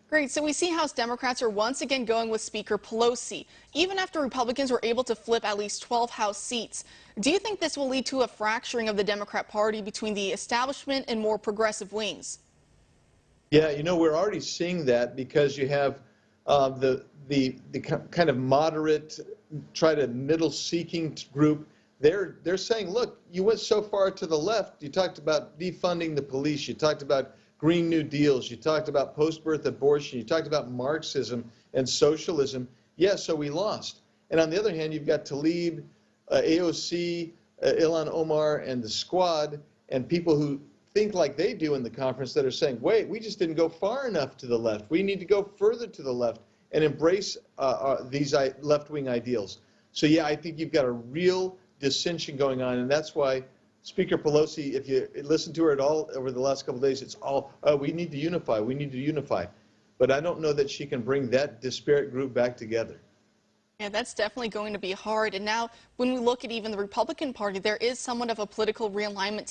Great. So we see House Democrats are once again going with Speaker Pelosi, even after Republicans were able to flip at least 12 House seats. Do you think this will lead to a fracturing of the Democrat Party between the establishment and more progressive wings? Yeah, we're already seeing that because you have the kind of moderate, try to middle-seeking group. They're saying, look, you went so far to the left. You talked about defunding the police. You talked about Green New Deals. You talked about post-birth abortion. You talked about Marxism and socialism. Yeah, so we lost. And on the other hand, you've got Tlaib, AOC, Ilhan Omar, and the Squad, and people who think like they do in the conference that are saying, wait, we just didn't go far enough to the left. We need to go further to the left and embrace these left-wing ideals. So yeah, I think you've got a real dissension going on, and that's why Speaker Pelosi, if you listen to her at all over the last couple of days, it's all, we need to unify, we need to unify. But I don't know that she can bring that disparate group back together. Yeah, that's definitely going to be hard. And now, when we look at even the Republican Party, there is somewhat of a political realignment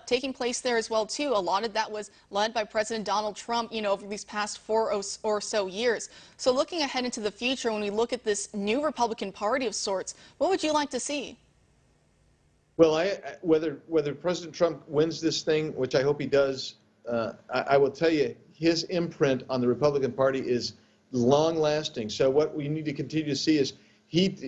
taking place there as well, too. A lot of that was led by President Donald Trump, over these past 4 or so years. So looking ahead into the future, when we look at this new Republican Party of sorts, what would you like to see? Well, whether President Trump wins this thing, which I hope he does, I will tell you, his imprint on the Republican Party is long-lasting. So what we need to continue to see is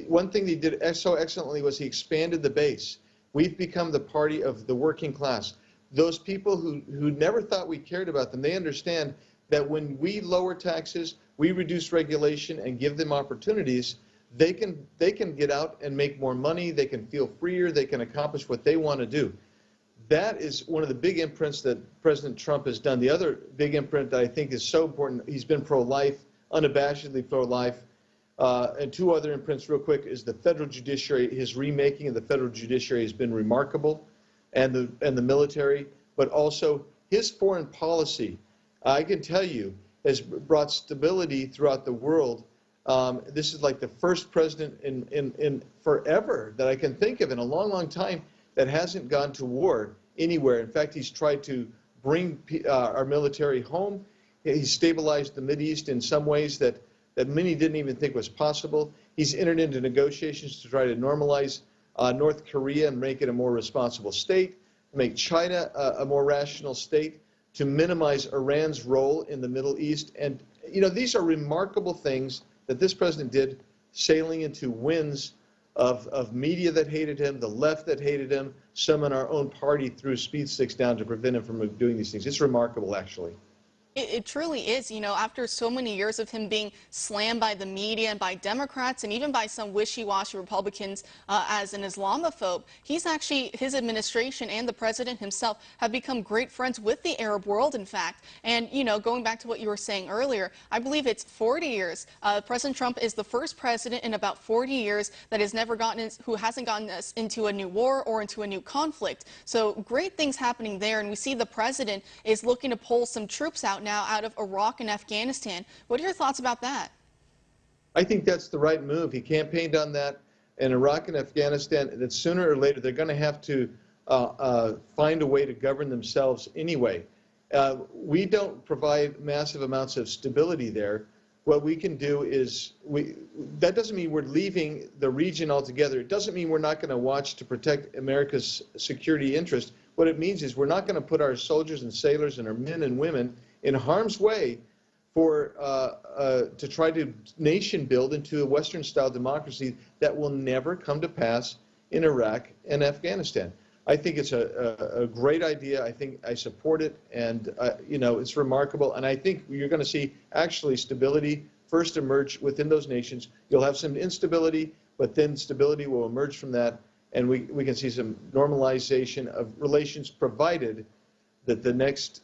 one thing he did so excellently was he expanded the base. We've become the party of the working class. Those people who never thought we cared about them, they understand that when we lower taxes, we reduce regulation and give them opportunities, they can get out and make more money, they can feel freer, they can accomplish what they want to do. That is one of the big imprints that President Trump has done. The other big imprint that I think is so important, he's been pro-life, unabashedly pro-life. And two other imprints real quick is the federal judiciary. His remaking of the federal judiciary has been remarkable, and the military, but also his foreign policy, I can tell you, has brought stability throughout the world. This is like the first president in forever that I can think of in a long, long time that hasn't gone to war anywhere. In fact, he's tried to bring our military home. He's stabilized the Mideast in some ways that many didn't even think was possible. He's entered into negotiations to try to normalize North Korea and make it a more responsible state, make China a more rational state, to minimize Iran's role in the Middle East. And, these are remarkable things that this president did, sailing into winds of media that hated him, the left that hated him, some in our own party threw speed sticks down to prevent him from doing these things. It's remarkable, actually. It truly is, after so many years of him being slammed by the media and by Democrats and even by some wishy-washy Republicans as an Islamophobe, his administration and the president himself have become great friends with the Arab world, in fact. And, going back to what you were saying earlier, I believe it's 40 years. President Trump is the first president in about 40 years that who hasn't gotten us into a new war or into a new conflict. So great things happening there, and we see the president is looking to pull some troops out now out of Iraq and Afghanistan. What are your thoughts about that? I think that's the right move. He campaigned on that in Iraq and Afghanistan, that sooner or later they're going to have to find a way to govern themselves anyway. We don't provide massive amounts of stability there. What we can do is, that doesn't mean we're leaving the region altogether. It doesn't mean we're not going to watch to protect America's security interest. What it means is we're not going to put our soldiers and sailors and our men and women in harm's way to try to nation build into a Western-style democracy that will never come to pass in Iraq and Afghanistan. I think it's a great idea. I think I support it, and it's remarkable. And I think you're going to see actually stability first emerge within those nations. You'll have some instability, but then stability will emerge from that, and we can see some normalization of relations, provided that the next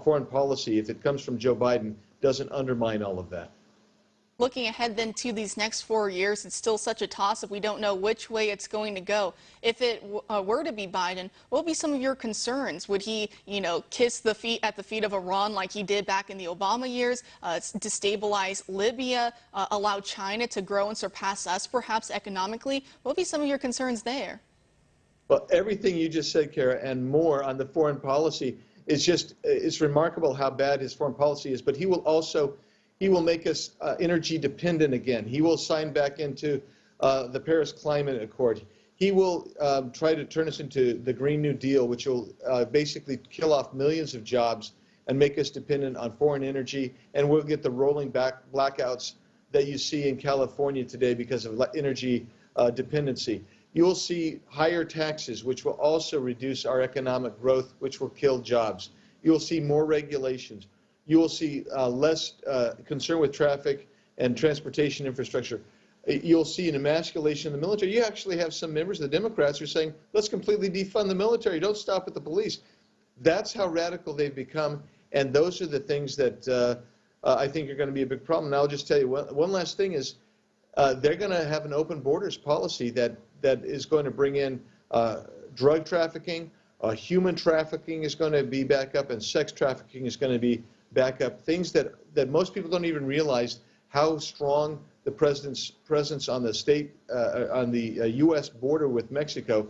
foreign policy, if it comes from Joe Biden, doesn't undermine all of that. Looking ahead then to these next 4 years, it's still such a toss-up. We don't know which way it's going to go. If it were to be Biden, what would be some of your concerns? Would he, kiss at the feet of Iran like he did back in the Obama years, destabilize Libya, allow China to grow and surpass us perhaps economically? What would be some of your concerns there? Well, everything you just said, Kara, and more on the foreign policy. it's remarkable how bad his foreign policy is. But he will make us energy dependent again. He will sign back into the Paris Climate Accord. He will try to turn us into the Green New Deal, which will basically kill off millions of jobs and make us dependent on foreign energy. And we'll get the rolling back blackouts that you see in California today because of energy dependency. You will see higher taxes, which will also reduce our economic growth, which will kill jobs. You will see more regulations. You will see less concern with traffic and transportation infrastructure. You'll see an emasculation of the military. You actually have some members of the Democrats who are saying, let's completely defund the military. Don't stop with the police. That's how radical they've become, and those are the things that I think are going to be a big problem. And I'll just tell you one last thing is they're going to have an open borders policy that is going to bring in drug trafficking, human trafficking is going to be back up, and sex trafficking is going to be back up. Things that most people don't even realize how strong the president's presence on the U.S. border with Mexico,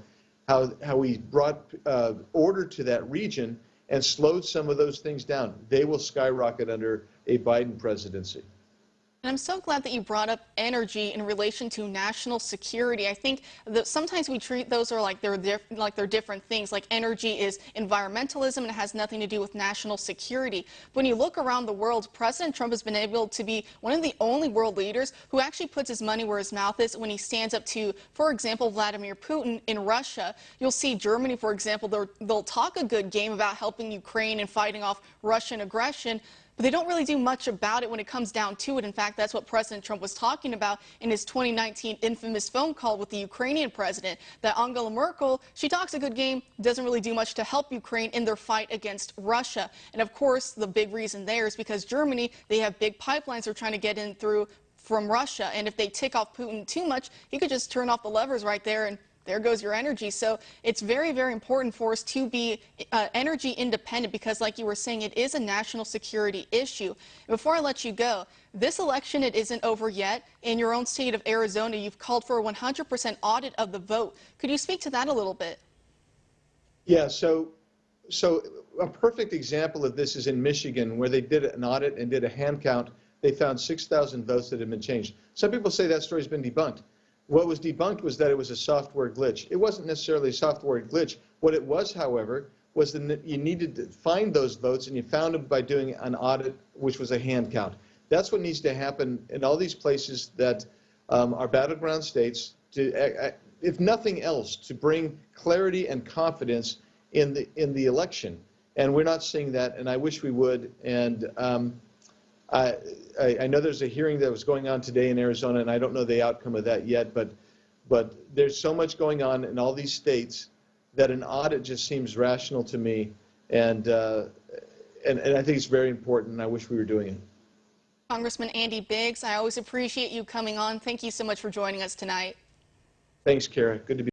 how he brought order to that region and slowed some of those things down. They will skyrocket under a Biden presidency. And I'm so glad that you brought up energy in relation to national security. I think that sometimes we treat those like they're different things. Like energy is environmentalism and it has nothing to do with national security. When you look around the world, President Trump has been able to be one of the only world leaders who actually puts his money where his mouth is when he stands up to, for example, Vladimir Putin in Russia. You'll see Germany, for example, they'll talk a good game about helping Ukraine and fighting off Russian aggression, but they don't really do much about it when it comes down to it. In fact, that's what President Trump was talking about in his 2019 infamous phone call with the Ukrainian president, that Angela Merkel, she talks a good game, doesn't really do much to help Ukraine in their fight against Russia. And of course, the big reason there is because Germany, they have big pipelines they're trying to get in through from Russia. And if they tick off Putin too much, he could just turn off the levers right there and there goes your energy. So it's very, very important for us to be energy independent because, like you were saying, it is a national security issue. And before I let you go, this election, it isn't over yet. In your own state of Arizona, you've called for a 100% audit of the vote. Could you speak to that a little bit? Yeah, so a perfect example of this is in Michigan, where they did an audit and did a hand count. They found 6,000 votes that had been changed. Some people say that story's been debunked. What was debunked was that it was a software glitch. It wasn't necessarily a software glitch. What it was, however, was that you needed to find those votes, and you found them by doing an audit, which was a hand count. That's what needs to happen in all these places that are battleground states, to, if nothing else, to bring clarity and confidence in the election. And we're not seeing that, and I wish we would. And I know there's a hearing that was going on today in Arizona, and I don't know the outcome of that yet, but there's so much going on in all these states that an audit just seems rational to me, and I think it's very important, and I wish we were doing it. Congressman Andy Biggs, I always appreciate you coming on. Thank you so much for joining us tonight. Thanks, Kara. Good to be